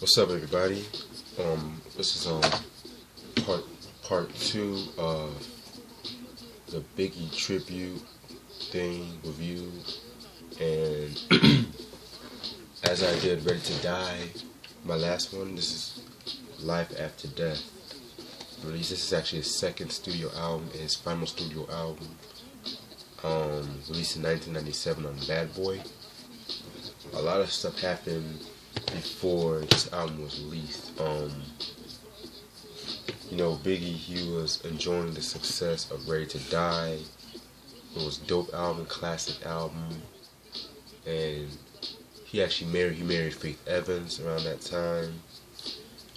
What's up, everybody? This is part two of the Biggie tribute thing review, and as I did Ready to Die, my last one. This is Life After Death. Release. This is actually his second studio album, his final studio album. Released in 1997 on Bad Boy. A lot of stuff happened before this album was released. Biggie, he was enjoying the success of Ready to Die. It was a dope album, classic album, and he married Faith Evans around that time.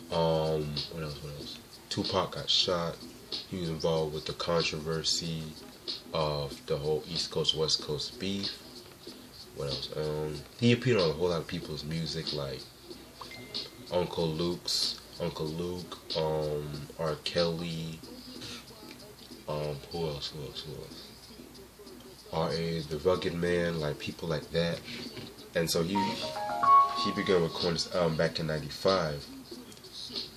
What else? Tupac got shot. He was involved with the controversy of the whole East Coast West Coast beef. What else? He appeared on a whole lot of people's music, like Uncle Luke, R. Kelly, who else? R.A. the Rugged Man, like people like that. And so he began recording this album back in '95.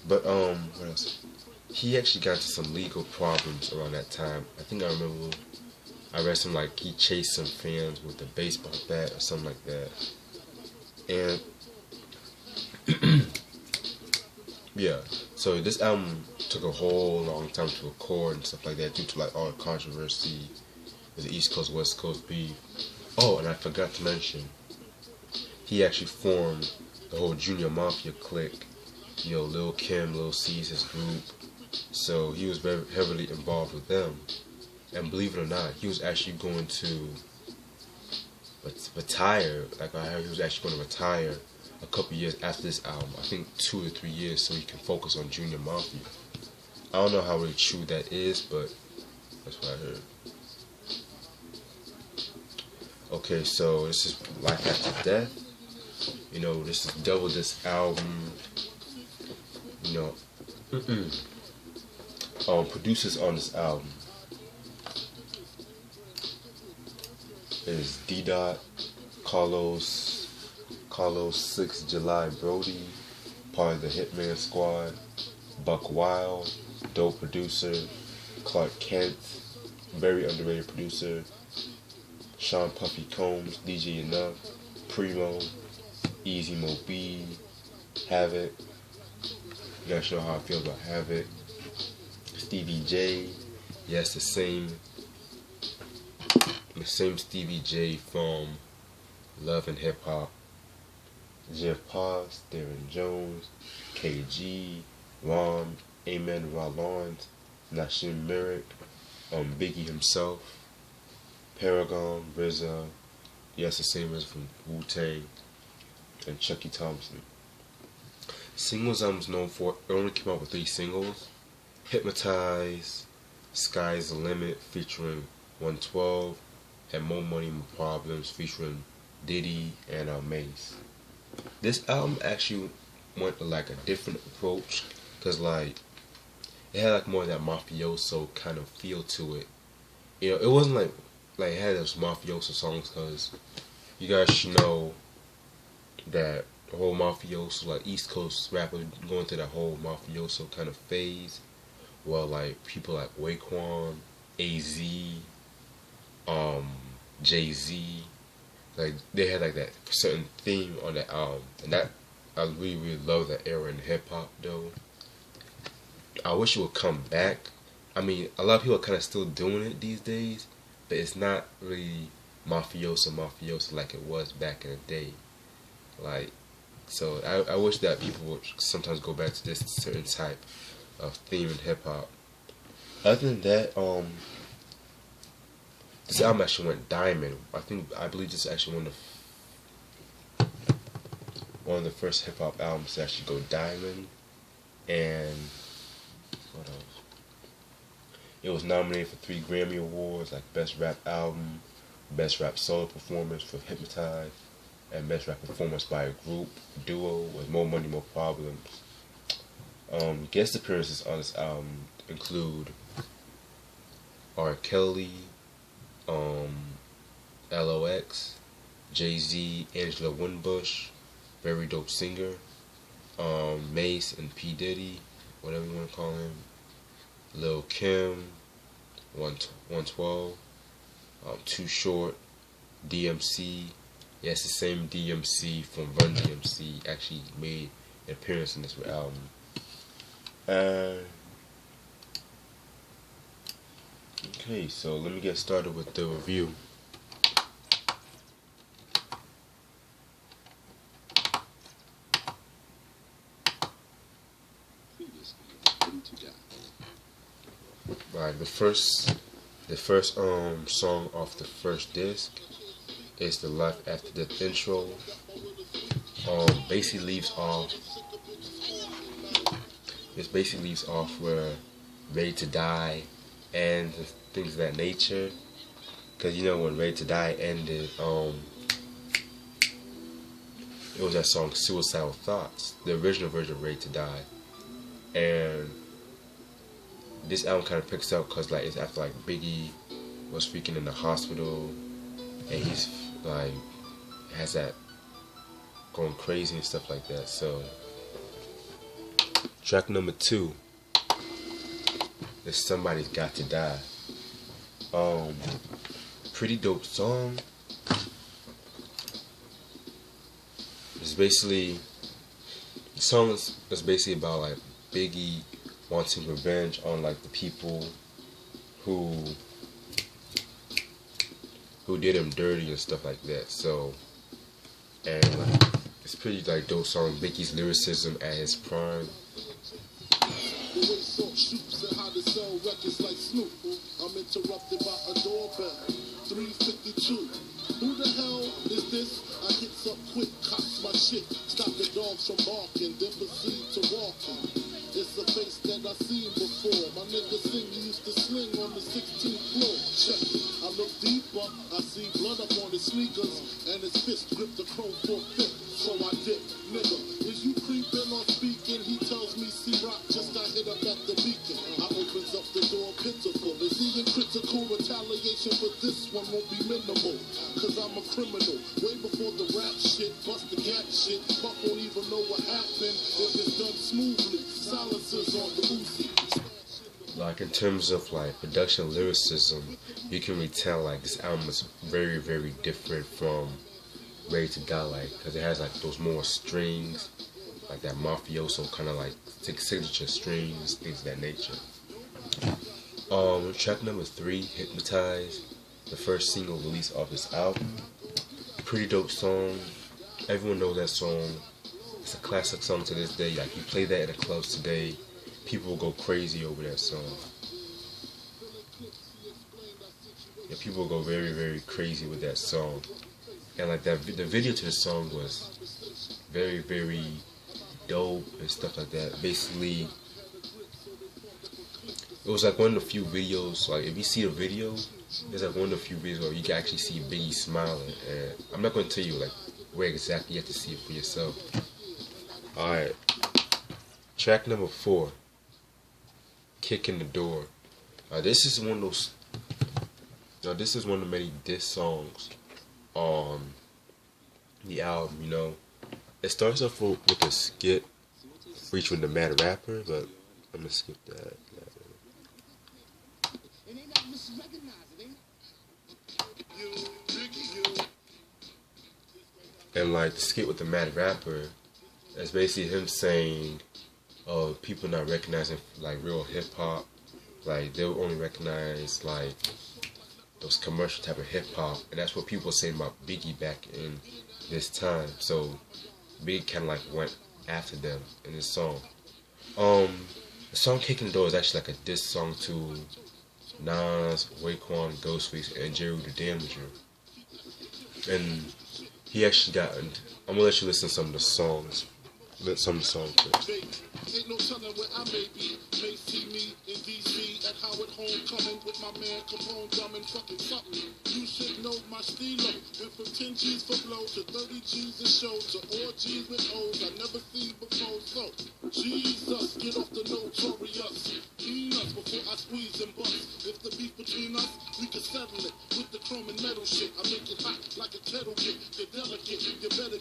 But what else? He actually got into some legal problems around that time. I think I remember I read some like he chased some fans with a baseball bat or something like that. And yeah, so this album took a whole long time to record and stuff like that due to like all the controversy with the East Coast West Coast beef. Oh, and I forgot to mention, he actually formed the whole Junior Mafia clique. Lil Kim, Lil C's his group. So he was very heavily involved with them. And believe it or not, he was actually going to retire. Like I heard, he was actually going to retire a couple years after this album. I think 2 or 3 years, so he can focus on Junior Mafia. I don't know how really true that is, but that's what I heard. Okay, so this is Life After Death. This is double disc album. Producers on this album is D. Dot, Carlos 6 July Brody, part of the Hitman Squad, Buck Wild, dope producer, Clark Kent, very underrated producer, Sean Puffy Combs, DJ Enough, Primo, Easy Mo B, Havoc. You guys know how I feel about Havoc. Stevie J, yes, the same Stevie J from Love and Hip Hop. Jeff Paz, Darren Jones, KG, Ron, Amen Rollins, Nashim Merrick, Biggie himself, Paragon, RZA, yes, the same as from Wu-Tang, and Chucky Thompson. Singles I was known for, it only came out with 3 singles. Hypnotize, Sky's the Limit featuring 112, and More Money, More Problems featuring Diddy and Mace. This album actually went like a different approach, because like it had like more of that mafioso kind of feel to it. It wasn't like it had those mafioso songs, because you guys should know that the whole mafioso, like East Coast rappers going through that whole mafioso kind of phase. Well, like people like Raekwon, AZ, Jay-Z, like they had like that certain theme on that album, and that I really love that era in hip hop though. I wish it would come back. I mean, a lot of people are kind of still doing it these days, but it's not really mafioso like it was back in the day. Like, so I wish that people would sometimes go back to this certain type of theme in hip hop. Other than that, this album actually went diamond. I believe this is actually one of the first hip hop albums to actually go diamond. And what else? It was nominated for 3 Grammy Awards, like Best Rap Album, Best Rap Solo Performance for Hypnotize, and Best Rap Performance by a Group, Duo with More Money, More Problems. Guest appearances on this album include R. Kelly, LOX, Jay-Z, Angela Winbush, very dope singer, Mace and P Diddy, whatever you want to call him, Lil Kim, 112, Too Short, DMC. Yes, the same DMC from Run DMC actually made an appearance in this album. Okay, so let me get started with the review. Alright, the first song off the first disc is the Life After Death intro. Basically leaves off where Ready to Die and things of that nature. Cause you know when Ready to Die ended, it was that song Suicidal Thoughts, the original version of Ready to Die. And this album kind of picks up because like it's after like Biggie was speaking in the hospital, and he's like has that going crazy and stuff like that. So track number 2 is Somebody's Got to Die. Pretty dope song. It's basically the song is basically about like Biggie wanting revenge on like the people who did him dirty and stuff like that. So, and like, it's pretty like dope song. Biggie's lyricism at his prime. I'm interrupted by a doorbell. 3:52. Who the hell is this? I hits up quick, cocks my shit, stop the dogs from barking, then proceed to walking. It's a face that I seen before. My nigga Sing used to sling on the 16th floor. Check it. I look deeper, I see blood up on his sneakers, and his fist gripped the chrome 4/5. So I dip, nigga, is you creeping or speaking? He tells me C-Rock just got hit up at the beacon. I opens up the door pitiful. It's even critical. Retaliation for this one won't be minimal, cause I'm a criminal. Way before the rap shit, bust the gat shit. Fuck won't even know what happened if it's done smoothly. Silences on the Uzi. Like in terms of like production lyricism, you can really tell like this album is very, very different from Ready to Die, like because it has like those more strings, like that mafioso kind of like signature strings, things of that nature. Track number 3, Hypnotize, the first single released off this album. Pretty dope song. Everyone knows that song. It's a classic song to this day. Like you play that in the clubs today, people will go crazy over that song. Yeah, people will go very, very crazy with that song. And like that, the video to the song was very, very dope and stuff like that. Basically, it was like one of the few videos. Like if you see the video, there's like one of the few videos where you can actually see Biggie smiling. And I'm not going to tell you like where exactly you have to see it for yourself. Alright, track number 4, Kick in the Door. This is one of those. This is one of the many diss songs on the album. You know, it starts off with a skit featuring the Mad Rapper, but I'm gonna skip that. And like the skit with the Mad Rapper, it's basically him saying, "Oh, people not recognizing like real hip hop. Like they'll only recognize like those commercial type of hip hop," and that's what people were saying about Biggie back in this time. So Biggie kind of like went after them in this song. The song "Kicking the Door" is actually like a diss song to Nas, Raekwon, Ghostface, and Jerry the Damager. And he actually got. I'm gonna let you listen to some of the songs. Let some of the songs first. Ain't no telling where I may be. May see me in DC at Howard Homecoming with my man Capone drumming fucking something. You should know my stilo. Went from 10 G's for blow to 30 G's a show to all G's with O's I never seen before. So Jesus, get off the Notorious. Peanuts before I squeeze and bust. If the beef between us, we can settle it with the chrome and metal shit. I make it hot like a kettle get. You're delicate, you better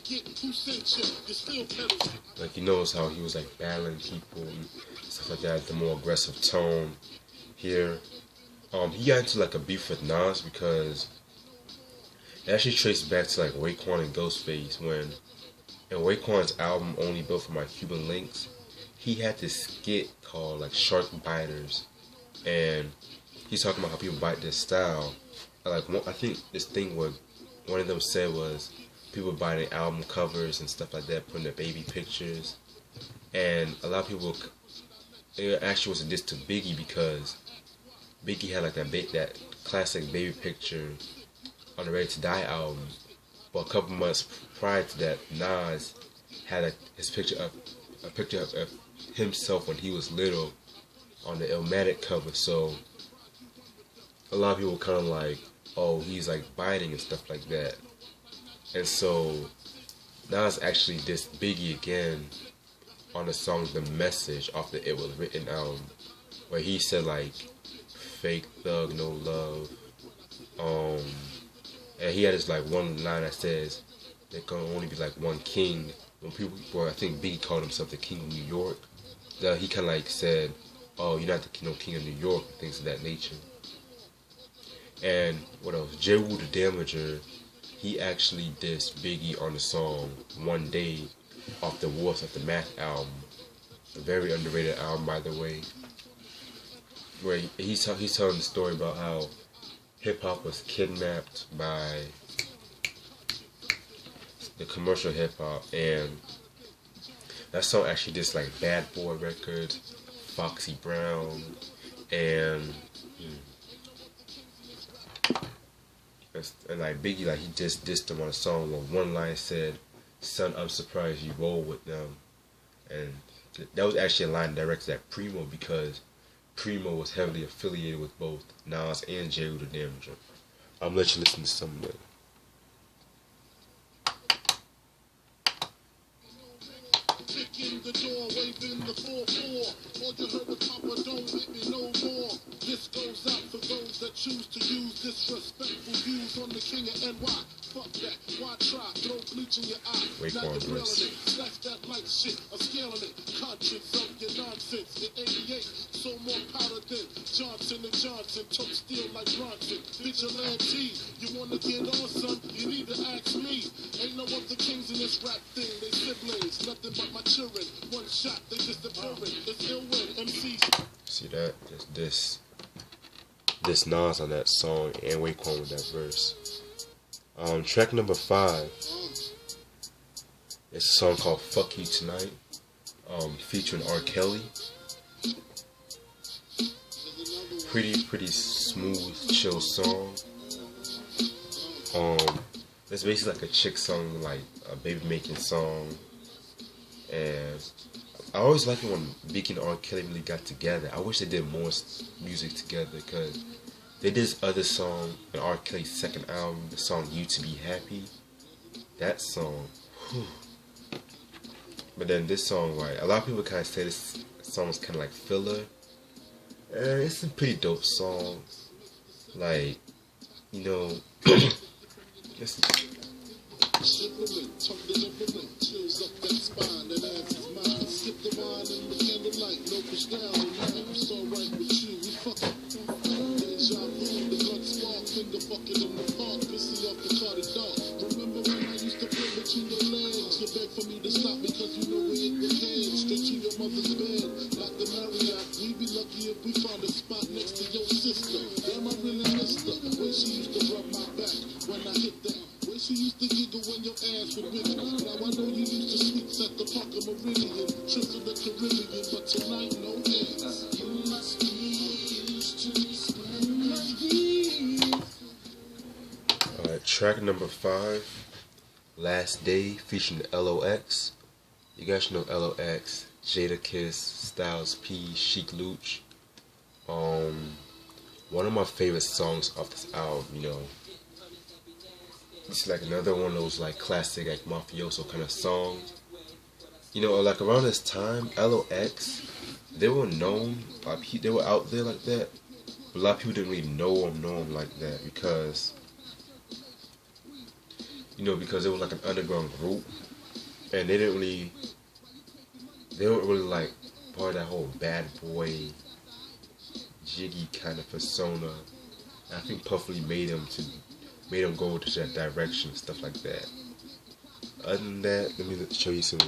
Like, you notice how he was like battling people and stuff like that, the more aggressive tone here. He got into like a beef with Nas because it actually traced back to like Raekwon and Ghostface when in Raekwon's album Only Built for My Cuban Links, he had this skit called like Shark Biters, and he's talking about how people bite this style. And, like I think this thing what one of them said was people biting album covers and stuff like that, putting their baby pictures, and a lot of people. It actually was a diss to Biggie because Biggie had like that classic baby picture on the Ready to Die album, but a couple months prior to that, Nas had his picture up, a picture of himself when he was little on the Illmatic cover. So a lot of people were kind of like, oh, he's like biting and stuff like that. And so Nas actually dissed Biggie again on the song The Message off the It Was Written album, where he said like fake thug no love, and he had this like one line that says there can only be like one king. When people, well, I think Biggie called himself the king of New York, that he kind of like said, oh, you're not the king of New York, things of that nature. And what else? J. Wu the Damager, he actually dissed Biggie on the song One Day off the Wars of the Math album, a very underrated album by the way, where he's telling the story about how hip hop was kidnapped by the commercial hip hop, and that song actually did like Bad Boy Records, Foxy Brown, and like Biggie, like he just dissed him on a song where one line said, "Son, I'm surprised you roll with them," and that was actually a line directed at Primo because Primo was heavily affiliated with both Nas and J. Wu the Damager. I'm gonna let you listen to some of that. Kicking the door, waving the 4-4. All you heard was Papa, don't hit me no more. This goes out for those that choose to use disrespectful views on the king of NY. Fuck that, why try? Throw bleach in your eye. Now you're grilling it. Slash that light shit, I'm scaling it. Conscience of your nonsense. In 88, so more powder than Johnson & Johnson. Took steel like Bronson. Vigilante, you wanna get on, son? You need to ask me. Ain't no other kings in this rap thing. They siblings, nothing but my children. One shot, they disappearing. It's ill win, MCs. See that? This Nas on that song and Raekwon with that verse. Track number 5. It's a song called Fuck You Tonight, featuring R. Kelly. Pretty smooth, chill song. It's basically like a chick song, like a baby making song. And I always like it when Biggie and R. Kelly really got together. I wish they did more music together because they did this other song in R. Kelly's second album, the song You To Be Happy. That song, whew. But then this song, right, a lot of people kind of say this song is kind of like filler. And it's a pretty dope song. Like, you know, it's... Chills up that spine, that ass is mine. Skip the wine and the candlelight, no push down. It's alright with you, we fucking. Deja vu, the blood spark, finger fucking in the park, pissy off the Cardi dog. Remember when I used to play between your legs? You beg for me to stop because you know we in the head. Straight to your mother's bed, like the Marriott. We'd be lucky if we found a spot next to your sister. Damn, I really missed her. The way she used to rub my back when I hit that. She used to giggle when your ass would wiggle. Now I know you used to sweets at the Park of Meridian, trips to the Caribbean, but tonight no ass. You must be used to spend. Alright, track number 5, Last Day, featuring LOX. You guys know LOX, Jada Kiss, Styles P, Chic Luch. One of my favorite songs off this album, you know. It's like another one of those like classic like mafioso kind of songs. You know, like around this time, LOX, they were known, they were out there like that. But a lot of people didn't really know them like that because you know, because it was like an underground group, and they don't really like part of that whole bad boy, jiggy kind of persona. And I think Puff Lee made them go to that direction and stuff like that. Other than that, let me show you some.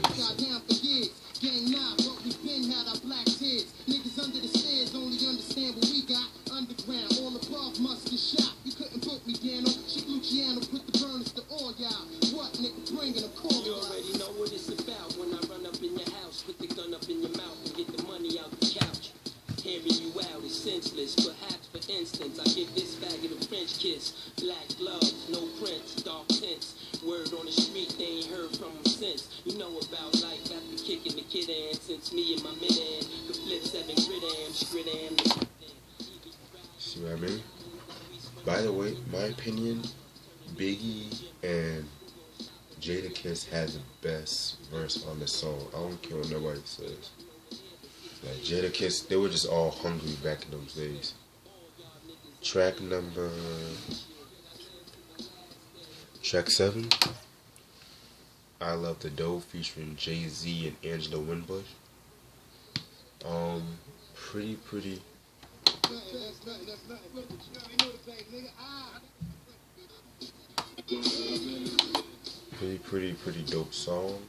Gang nah, but we been had our black heads. Niggas under the stairs only understand what we got. Underground, all above must get shot. You couldn't put me down on shit Luciano, put the burners to all y'all. What nigga bringing them call? You already know what it's about when I run up in your house, put the gun up in your mouth and get the money out the couch. Hearing you out is senseless. Perhaps for instance, I give this faggot a French kiss. Black gloves, no prints, dark tints. Word on the street, they ain't heard from him since. You know about life after kicking the kid in. Since me and my mid-end could flip 7 grid-am. See what I mean? By the way, my opinion, Biggie and Jadakiss has the best verse on the song. I don't care what nobody says. Like Jadakiss, they were just all hungry back in those days. Track 7, I Love the Dough featuring Jay-Z and Angela Winbush. Pretty dope song.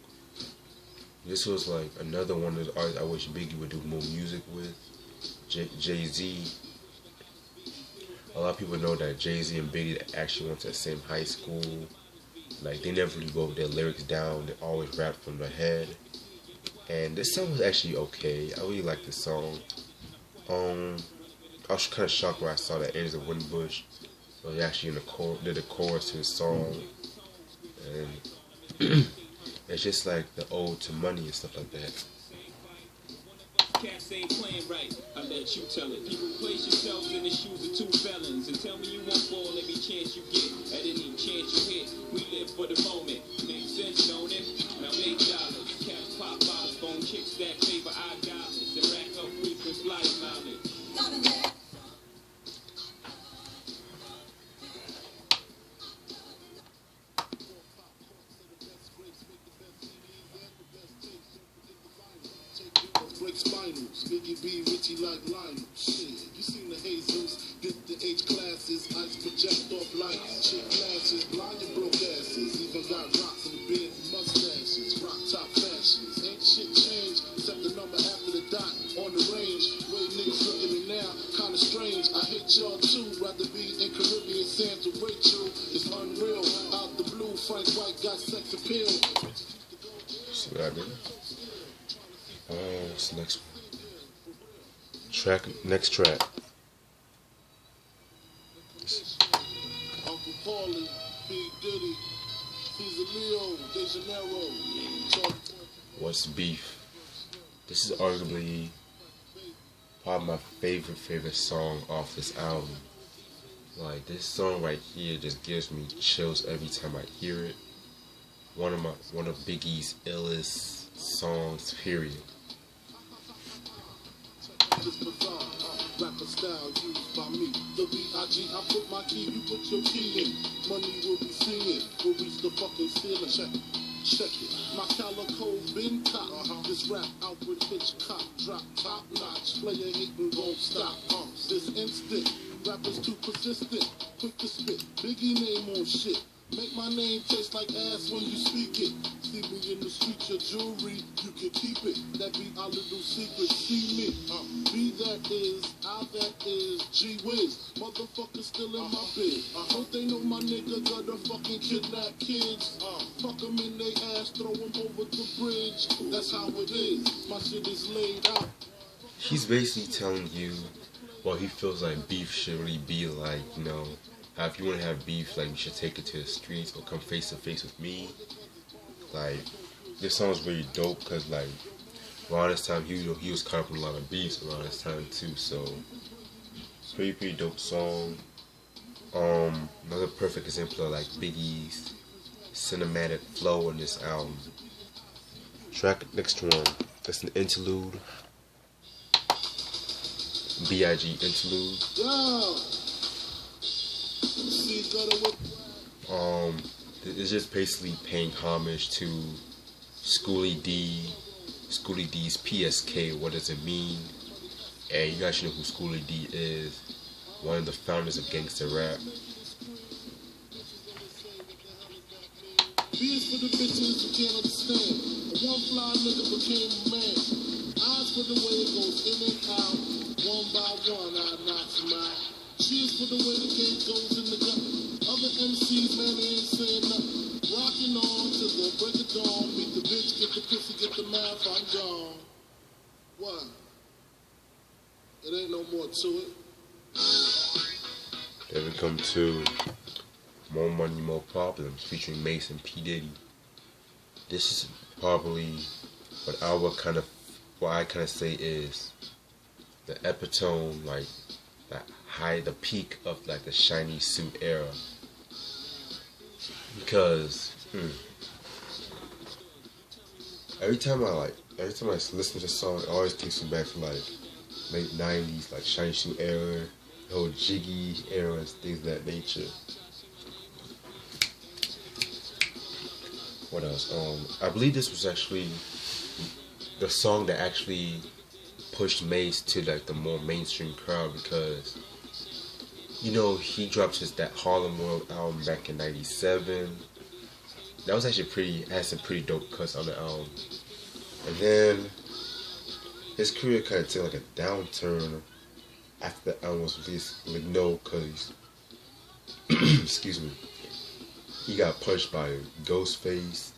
This was like another one of the artists I wish Biggie would do more music with. Jay-Z. A lot of people know that Jay-Z and Biggie actually went to the same high school. Like, they never really wrote their lyrics down. They always rapped from their head. And this song was actually okay. I really like this song. I was kind of shocked when I saw that Angela Winbush was actually did the chorus to the song. And it's just like the ode to money and stuff like that. Cats ain't playing right, I let you tell it. People place yourselves in the shoes of 2 felons and tell me you won't fall every chance you get. At any chance you hit, we live for the moment. Makes sense, don't it? Now make dollars. Cats pop bottles, phone chicks that favor our dollars and rack up frequent flyer mileage. Spinals, Biggie B, Richie like Lionel. Shit, you seen the Jesus, get the H classes, ice project off lights, chick glasses, blind and broke asses, even got rocks in the beard, mustaches, rock top fashions. Ain't shit changed except the number after the dot on the range. Way niggas look at me now, kinda strange. I hate y'all too, rather be in Caribbean sands with Rachel. It's unreal. Out the blue, Frank White got sex appeal. See what I mean? What's the next one? Next track. Uncle Paulie, P. Diddy, Caesar Leo, De Janeiro. What's Beef? This is arguably probably my favorite song off this album. Like, this song right here just gives me chills every time I hear it. One of Biggie's illest songs, period. Rapper style used by me. The B.I.G. I put my key, you put your key in. Money will be singing, will reach the fucking ceiling. Check it. My calico been cop. This rap Alfred Hitchcock. Drop top notch. Player hating won't stop. This instant. Rappers too persistent. Quick to spit. Biggie name on shit. Make my name taste like ass when you speak it. See me in the street, your jewelry, you can keep it. That be our little secret. See me, B that is, I that is, G Wiz. Motherfuckers still in my bed. Don't they know my nigga gonna fucking kidnap kids? Fuck them in they ass, throw them over the bridge. That's how it is. My shit is laid out. He's basically telling you what he feels like beef should really be like, you know. How if you want to have beef, like, you should take it to the streets or come face to face with me. Like, this song's really dope because, like, around this time he was caught up in a lot of beefs around this time too. So, pretty dope song. Another perfect example of like Biggie's cinematic flow on this album. Next one, that's an interlude. B.I.G. interlude. It's just basically paying homage to Schoolie D's PSK. What does it mean? And you guys should know who Schoolie D is. One of the founders of gangster rap. Beers for the bitches who can't understand. A one fly nigga became a man. Eyes for the way it goes in and out. One by one, I knock them out. Cheers for the way the game goes in the gut. Other MCs, man, they ain't saying nothing. Rocking on to the break of dawn. Meet the bitch, get the pussy, get the mouth, I'm gone. What? It ain't no more to it. Then we come to More Money, More Problems featuring Mace and P. Diddy. This is probably what I kind of say is the epitome, like the peak of like the shiny suit era. Because every time I listen to the song, it always takes me back to like late 90s, like shiny suit era, the whole Jiggy era, and things of that nature. What else? I believe this was actually the song that actually pushed Mace to like the more mainstream crowd, because you know he dropped that Harlem World album back in '97. That was actually had some pretty dope cuts on the album. And then his career kind of took like a downturn after the album was released. Like cause excuse me, he got punched by Ghostface.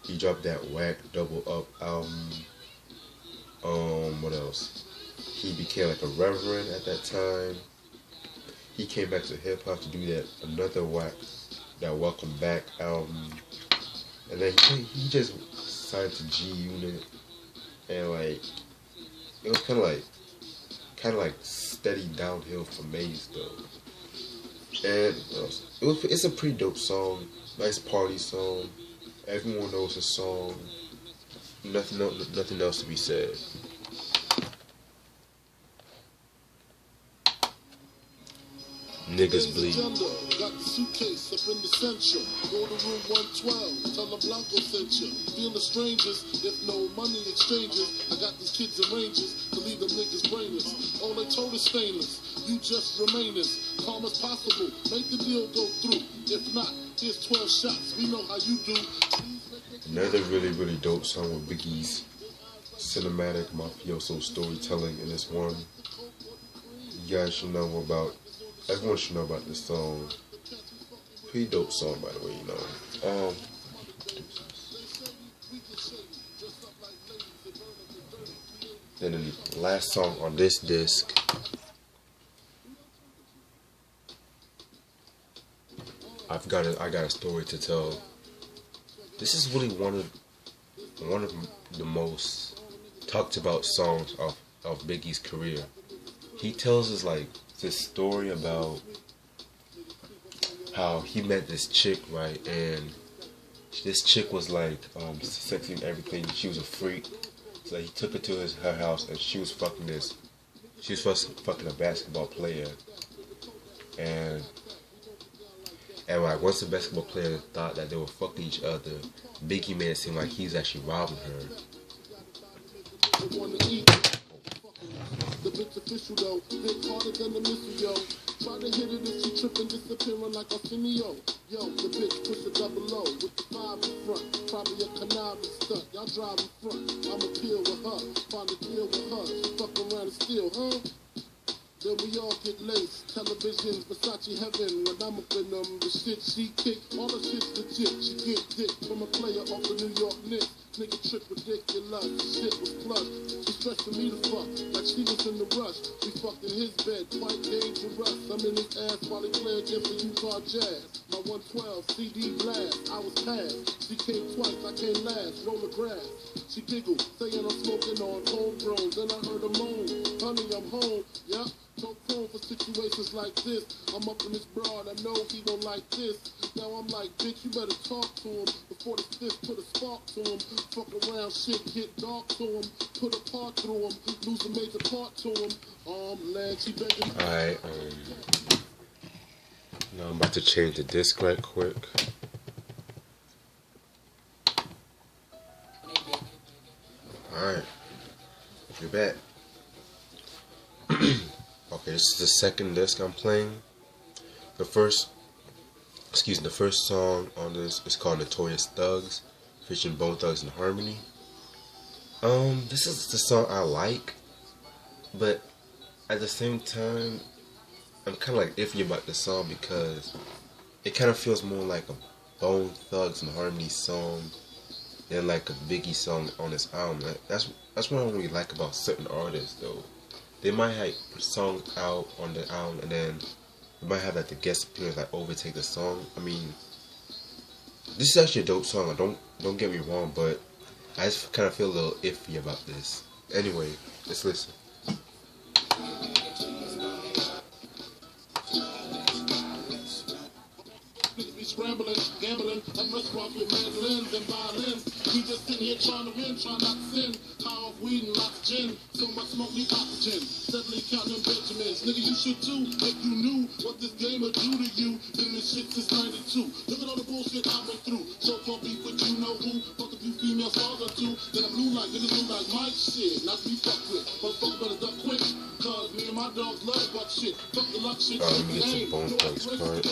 He dropped that whack Double Up album. What else? He became like a reverend at that time. He came back to hip hop to do another whack, that Welcome Back album. And then he just signed to G Unit, and like it was kind of like steady downhill for Maze though. And it's a pretty dope song, nice party song. Everyone knows the song. Nothing else to be said. Niggas bleed. Got the suitcase up in the central. Go to room 112. Tell them Blanco sent you. Feeling strangers, if no money exchanges. I got these kids and rangers to leave them niggas brainless. All they told is stainless. You just remainers. Calm as possible. Make the deal go through. If not, here's 12 shots. We know how you do. Another really, really dope song with Biggie's cinematic mafioso storytelling in this one. You guys should know about. Everyone should know about this song. Pretty dope song, by the way, you know. Then the last song on this disc, I got a story to tell. This is really one of the most talked about songs of Biggie's career. He tells us like this story about how he met this chick, right? And this chick was like sexy and everything. She was a freak. So he took her to her house, and she was fucking a basketball player. And like once the basketball player thought that they were fucking each other, Biggie made it seem like he's actually robbing her. The bitch official though, hit harder than the missile, yo. Try to hit it if she tripping, disappearing like Arsenio. Yo, the bitch push a double O with the 5 in front. Probably a conniving stunt. Y'all drive in front. I'ma peel with her, find a deal with her. She fuck around and steal, huh? Then we all get laced. Televisions, Versace heaven. When I'm up in them, the shit she kick, all the shit's legit. She get dick from a player off the New York Knicks. Nigga trip ridiculous, shit was plush. She stressing me to fuck, like she was in the rush. We fucked in his bed, quite dangerous. I'm in his ass while he play against the Utah Jazz. My 112 CD blast, I was passed. She came twice, I came last, roll the grass. She giggled, saying I'm smoking on homegrown. Then I heard her moan, honey, I'm home, yeah. So prone for situations like this. I'm up in this broad, I know he don't like this. Now I'm like, bitch, you better talk to him before the fifth put a spark to him. Fuck around, shit get dark to him. Put a part through him, lose a major part to him. Legs, he begging. Alright, now I'm about to change the disc right quick. Alright, we're back. Okay, this is the second disc I'm playing. The first song on this is called Notorious Thugs, featuring Bone Thugs and Harmony. This is the song I like, but at the same time, I'm kind of like iffy about the song because it kind of feels more like a Bone Thugs and Harmony song than like a Biggie song on his album. That's what I really like about certain artists though. They might have a song out on the album and then they might have like the guest appearance like overtake the song. I mean, this is actually a dope song. Don't get me wrong, but I just kind of feel a little iffy about this. Anyway, let's listen. Scrambling, gambling, and restaurants with mandolins and violins. We just sitting here trying to win, trying not to sin. High off weed and lots of gin. So much smoke, need oxygen. Steadily counting Benjamins. Nigga, you should too, if you knew what this game would do to you. Been in this shit since 92. Look at all the bullshit I've been through. So called beef with you know who. Fuck a few female stars or two. Then I'm blue like niggas blue like my shit. Not to be fucked with. But fuck better duck quick. Cause me and my dogs love buck shit. Fuck the luck shit. Let me get some Bone Thugs part.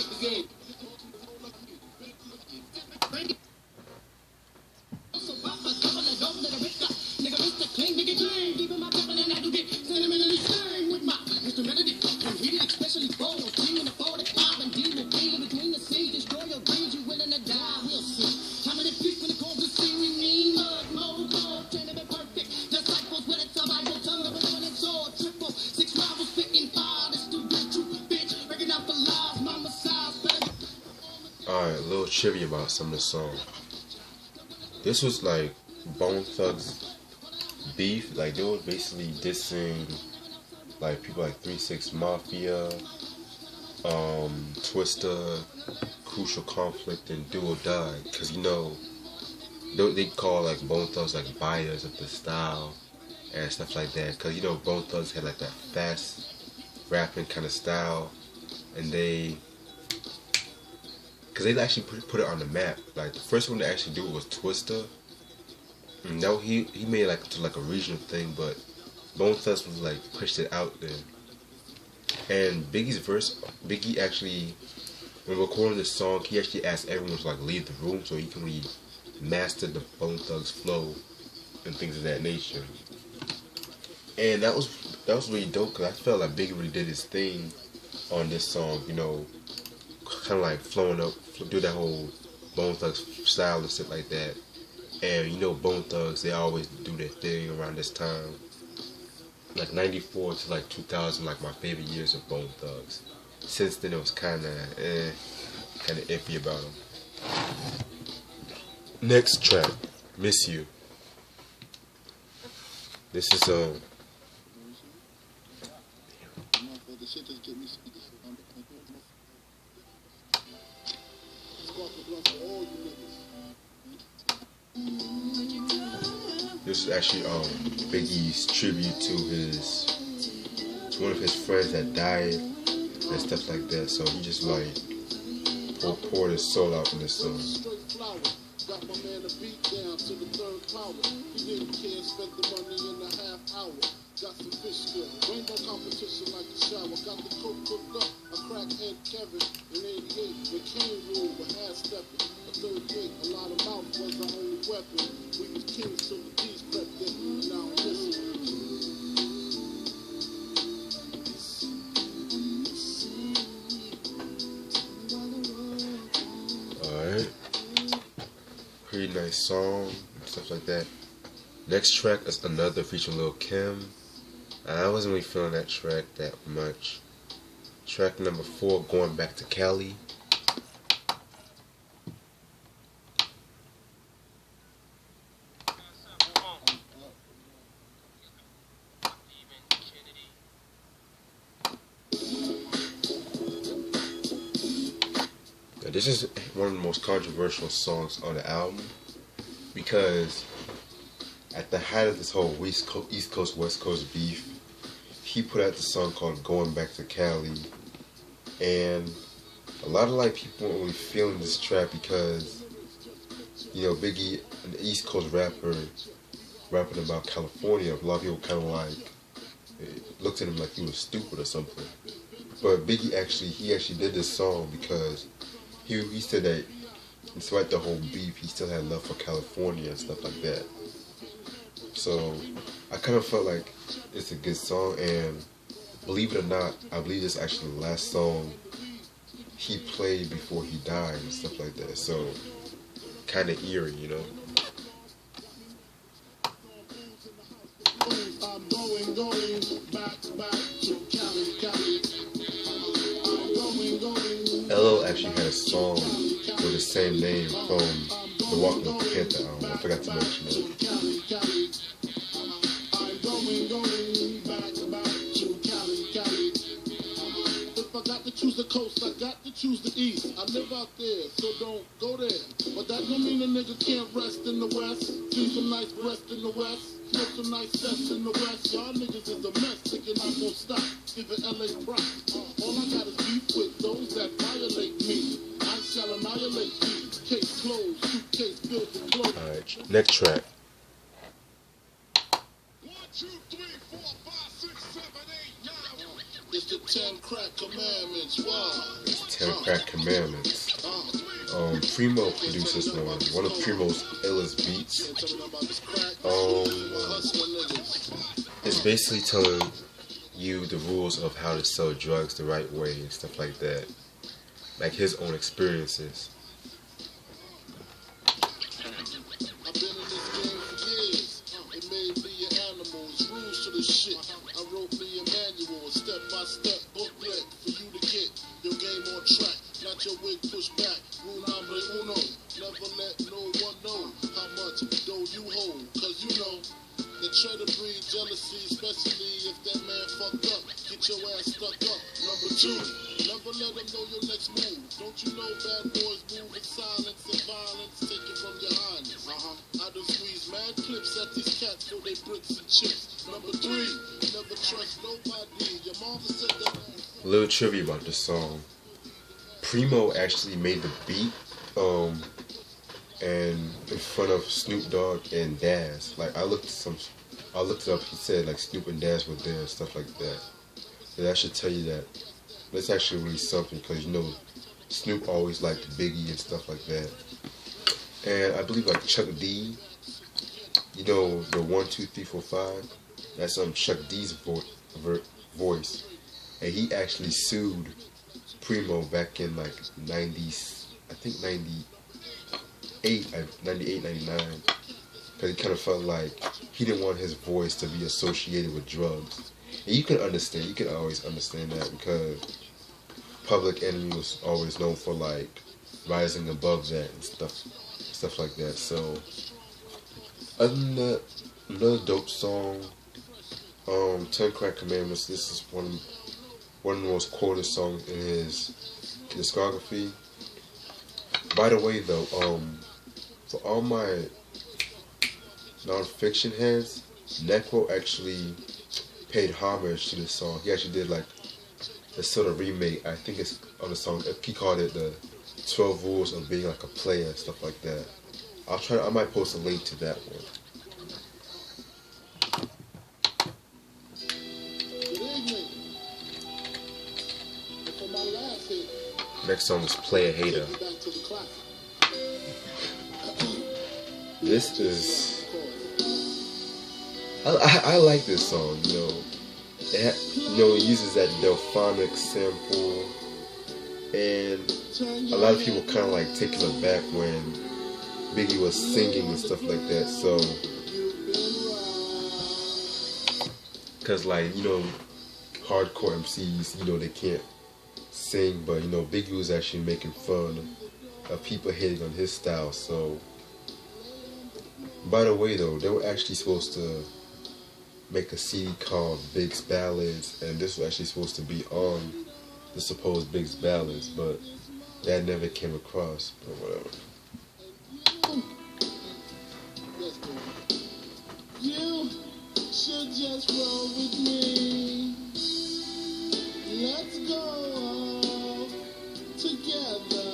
Alright, a little trivia about some of the song. This was like Bone Thugs beef, like they were basically dissing like people like 3-6 Mafia, Twista, Crucial Conflict, and Do or Die. Cause you know they call like Bone Thugs like buyers of the style and stuff like that. Cause you know Bone Thugs had like that fast rapping kind of style, and cause they actually put it on the map. Like the first one to actually do it was Twista. And now he made it like to like a regional thing, but Bone Thugs was like pushed it out there. And Biggie's verse, Biggie actually, when recording this song, he actually asked everyone to like leave the room so he can really master the Bone Thugs flow and things of that nature. And that was really dope because I felt like Biggie really did his thing on this song, you know, kind of like flowing up, do that whole Bone Thugs style and stuff like that. And you know Bone Thugs, they always do their thing around this time. Like 94 to like 2000, like my favorite years of Bone Thugs. Since then it was kind of iffy about them. Next track, Miss You. This is This is actually Biggie's tribute to one of his friends that died and stuff like that. So he just like poured his soul out in this song. Got my man a beat down to the third power. He didn't care, spent the money in a half hour. Got some fish skill, rainbow competition like a shower. Got the coke cooked up, a crackhead Kevin. In 88, the King rule with half stepping. A 38, a lot of mouth was the only weapon. We was kings till the G's crept in, and now I'm missing. Alright. Pretty nice song and stuff like that. Next track is another featuring Lil Kim. I wasn't really feeling that track that much. Track number 4, Going Back to Cali. Now, this is one of the most controversial songs on the album because at the height of this whole East Coast, West Coast beef, he put out the song called Going Back to Cali, and a lot of like people weren't really feeling this track because, you know, Biggie, an East Coast rapper, rapping about California, a lot of people kind of like looked at him like he was stupid or something. But Biggie he actually did this song because he said that despite the whole beef, he still had love for California and stuff like that. So I kind of felt like it's a good song, and believe it or not, I believe this is actually the last song he played before he died and stuff like that. So kind of eerie, you know. LL actually had a song with the same name from The Walking with the Panther album. I forgot to mention it. If I got to choose the coast, I got to choose the east. I live out there, so don't go there. But that don't mean a nigga can't rest in the west. See some nice breast in the west. Smoke some nice sets in the west. Y'all niggas is a mess, thinking I'm gonna stop. Give it LA prop. All I got is beef with those that violate me. I shall annihilate you. Case closed, suitcase filled with clothes. Alright, next track. 1, 2, 3, 4, 5, 6, 7, 8, 9. It's the 10 crack commandments. Wow. It's 10 Crack Commandments. Primo produced this one of Primo's illest beats. It's basically telling you the rules of how to sell drugs the right way and stuff like that. Like his own experiences. I've been in this game for years. It made me an animal. It's rules to the shit. I wrote me a manual, a step-by-step booklet for you to get your game on track. Not your wig pushed back. Rule number uno. Never let no one know how much dough you hold. Cause you know they try to breed jealousy, especially if that man fucked up. Get your ass stuck up. Number 2, never let them know your next move. Don't you know bad boys move in silence and violence? Take it from your highness. I done squeeze mad clips at these cats for they bricks and chips. Number 3, never trust nobody. Your mama said that. A little trivia about this song. Primo actually made the beat, and in front of Snoop Dogg and Daz. Like I looked it up. He said like Snoop and Daz were there and stuff like that. So that should tell you that that's actually really something, because you know Snoop always liked Biggie and stuff like that. And I believe like Chuck D, you know the 1, 2, 3, 4, 5. That's Chuck D's voice, and he actually sued Primo back in like 90s, I think 98, 99, because he kind of felt like he didn't want his voice to be associated with drugs. And you can always understand that, because Public Enemy was always known for like rising above that and stuff like that. So other than that, another dope song, 10 Crack Commandments. This is one of the most quoted songs in his discography. By the way though, for all my non-fiction heads, Necro actually paid homage to this song. He actually did like a sort of remake, I think it's on the song, he called it the 12 Rules of Being Like a Player and stuff like that. I might post a link to that one. Next song is Player Hater. This is, I like this song, you know. It uses that Delphonic sample, and a lot of people kind of like taking it back when Biggie was singing and stuff like that. So, cause like, you know, hardcore MCs, you know, they can't sing, but you know, Biggie was actually making fun of people hating on his style. So, by the way though, they were actually supposed to make a CD called Big's Ballads, and this was actually supposed to be on the supposed Big's Ballads, but that never came across, but whatever. You should just roll with me. Let's go together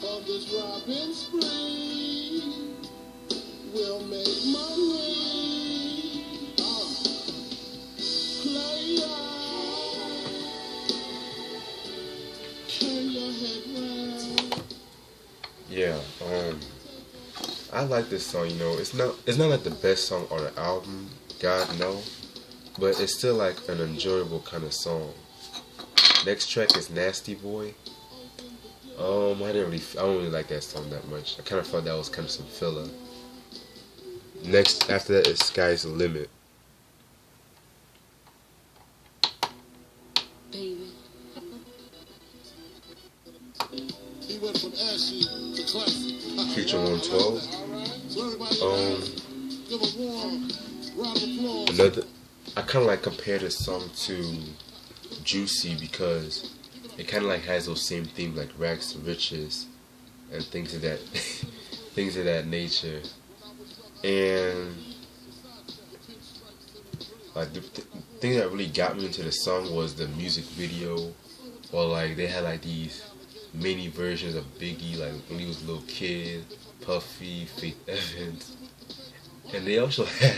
on this robbing spree. We'll make I like this song. You know, it's not like the best song on the album. God no, but it's still like an enjoyable kind of song. Next track is Nasty Boy. I don't really like that song that much. I kind of felt that was kind of some filler. Next, after that is Sky's the Limit. Baby. He went from ashy to classic. Feature 112. So everybody give a warm round of applause. Another, I kind of like compare this song to Juicy because it kind of like has those same themes like rags to riches and things of that things of that nature. And like the thing that really got me into the song was the music video, or like they had like these mini versions of Biggie, like when he was a little kid, Puffy, Faith Evans, and they also had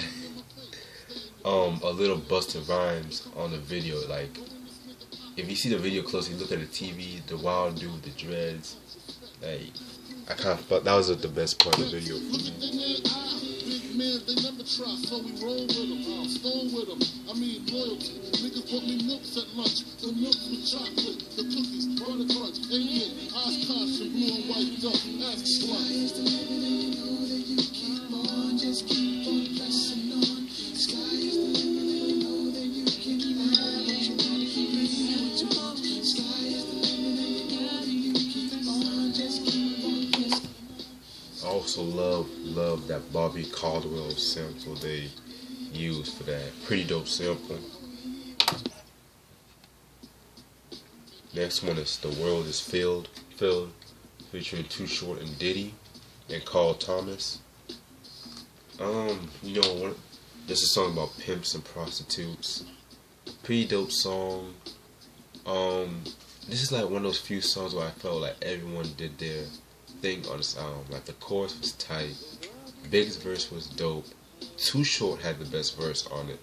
a little Busta Rhymes on the video. Like if you see the video closely, look at the TV, the wild dude with the dreads. Like I kind of felt that was the best part of the video for me. Man, they never try, so we roll with them, stole with them. I mean, loyalty. Niggas bought me milks at lunch. The milk with chocolate, the cookies, butter crunch. Amen. Oshkosh and blue and white duck. Ask slut. Just keep on pressing on. Sky is the limit, and know that you can have what you want, be what you want. Sky is the limit, and you know that you keep on. Just keep on pressing. I also love that Bobby Caldwell sample they used for that. Pretty dope sample. Next one is The World Is Filled, featuring Too Short and Diddy and Carl Thomas. You know, this is a song about pimps and prostitutes. Pretty dope song. This is like one of those few songs where I felt like everyone did their thing on this album. Like the chorus was tight, Big's verse was dope, Too Short had the best verse on it.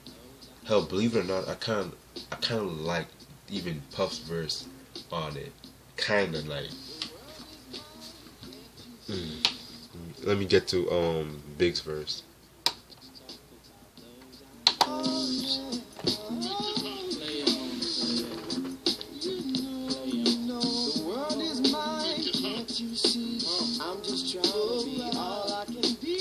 Hell, believe it or not, I kind of like even Puff's verse on it. Kinda like. Let me get to Big's verse. I'm just trying to be all I can be.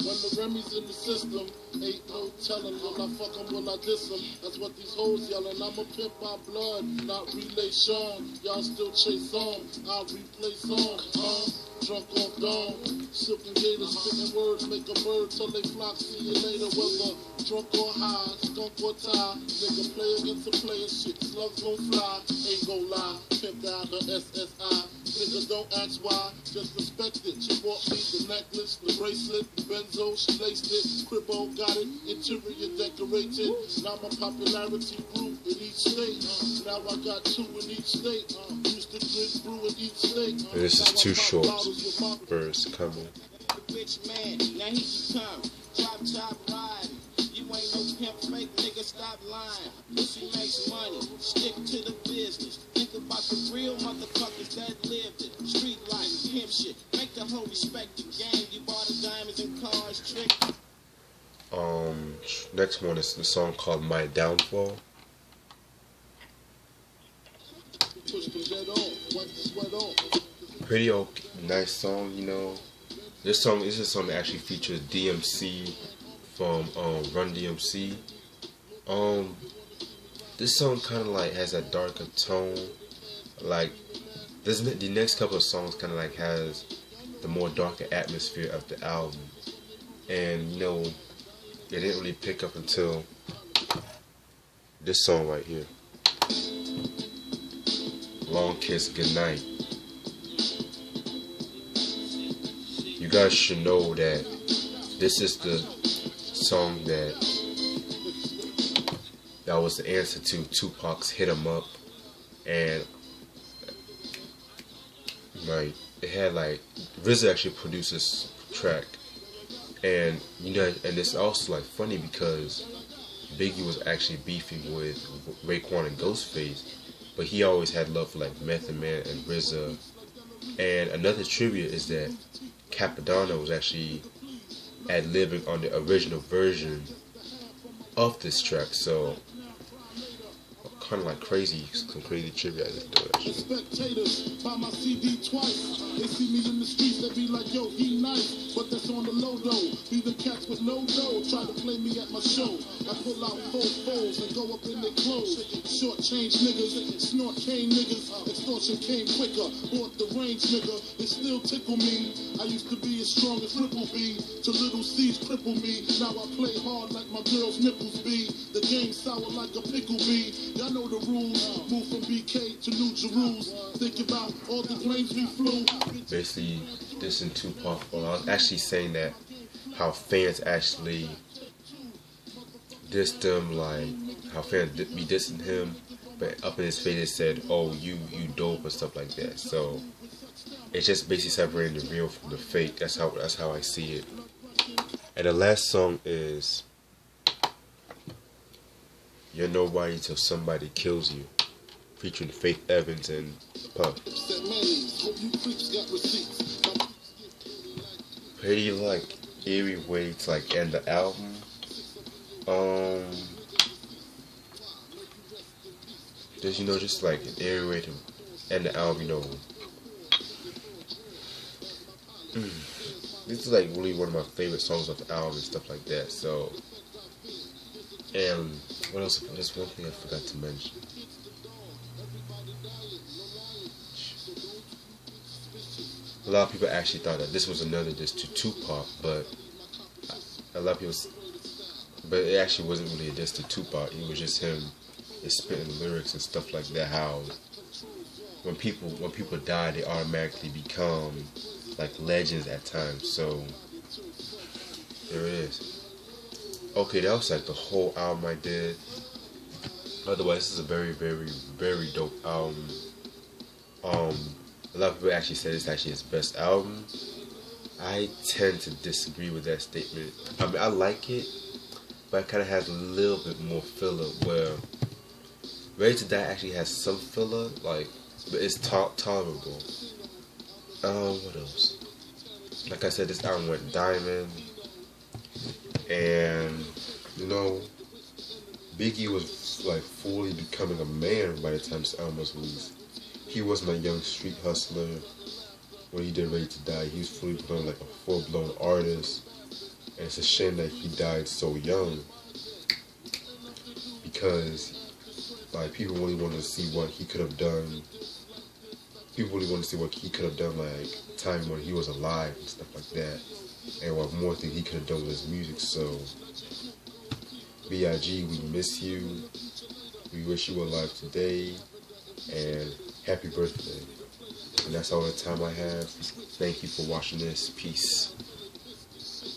When the Remy's in the system, ain't no telling. Will I fuck 'em, will I diss 'em? That's what these hoes yelling. I'm a pimp by blood, not relation. Y'all still chase on, I'll replay songs. Drunk off dawn, silk and gators, spitting words, make a bird till they flock. See you later, whether drunk or high, skunk or tie. Nigga play against a player, shit, slugs gon' fly. Ain't gon' lie, pimped out her SSI. Nigga don't ask why, just respect it. She bought me the necklace, the bracelet, the benzo, she laced it. Cribbo got it, interior decorated. Now my popularity grew in each state. Now I got 2 in each state. Used to drink brew in each state. And this is Too Short verse coming. Rich man, now he can come. Chop riding. You ain't no pimp fake, nigga, stop lying. Pussy makes money, stick to the business. Think about the real motherfuckers that lived it. Street life, pimp shit. Make the whole respect the game. You bought the diamonds and cars, trick. Next one is the song called My Downfall. Pretty okay, nice song, you know. This is a song that actually features DMC from Run DMC. This song kind of like has a darker tone. Like the next couple of songs kind of like has the more darker atmosphere of the album, and you know, it didn't really pick up until this song right here, Long Kiss Goodnight. You guys should know that this is the song that was the answer to Tupac's Hit 'Em Up, and like it had like RZA actually produced this track, and you know, and it's also like funny because Biggie was actually beefing with Raekwon and Ghostface, but he always had love for like Method Man and RZA. And another trivia is that Cappadonna was actually ad-libbing on the original version of this track, so kind of like crazy, some crazy trivia I just do actually. Spectators buy my CD twice. They see me in the streets, they be like, yo, he nice, but that's on the low though. Even cats with no dough try to play me at my show. I pull out 4 foes and go up in their clothes. Short change niggas, snort cane niggas, extortion came quicker. Bought the range nigga, it still tickle me. I used to be as strong as Triple B, till little C's cripple me. Now I play hard like my girl's nipples be. The game sour like a pickle bee. Y'all know the rules. Move from BK to New Jerusalem. Think about all the planes we flew. Basically, this in Tupac. Well, I was actually saying that how fans actually dissed him, like how fans be dissing him, but up in his face it said, "Oh, you dope" and stuff like that. So it's just basically separating the real from the fake. That's how I see it. And the last song is "You're Nobody Till Somebody Kills You," featuring Faith Evans and Puff. Pretty like eerie way to like end the album. Just just like an eerie way to end the album. This is like really one of my favorite songs of the album and stuff like that. So, and what else? There's one thing I forgot to mention. A lot of people actually thought that this was another diss to Tupac, but a lot of people, but it actually wasn't really a diss to Tupac. It was just him spitting lyrics and stuff like that. How when people die, they automatically become like legends at times. So there it is. Okay, that was like the whole album I did. Otherwise, this is a very, very, very dope album. A lot of people actually say it's actually his best album. I tend to disagree with that statement. I mean, I like it, but it kind of has a little bit more filler. Where Ready to Die actually has some filler, like, but it's tolerable. What else? Like I said, this album went diamond, and Biggie was like fully becoming a man by the time this album was released. He wasn't a young street hustler when he did Ready to Die. He was fully becoming like a full-blown artist, and it's a shame that he died so young, because like people really wanted to see what he could have done. People really wanted to see what he could have done, like time when he was alive and stuff like that, and what more things he could have done with his music. So, B.I.G, we miss you. We wish you were alive today, and happy birthday. And that's all the time I have. Thank you for watching this. Peace.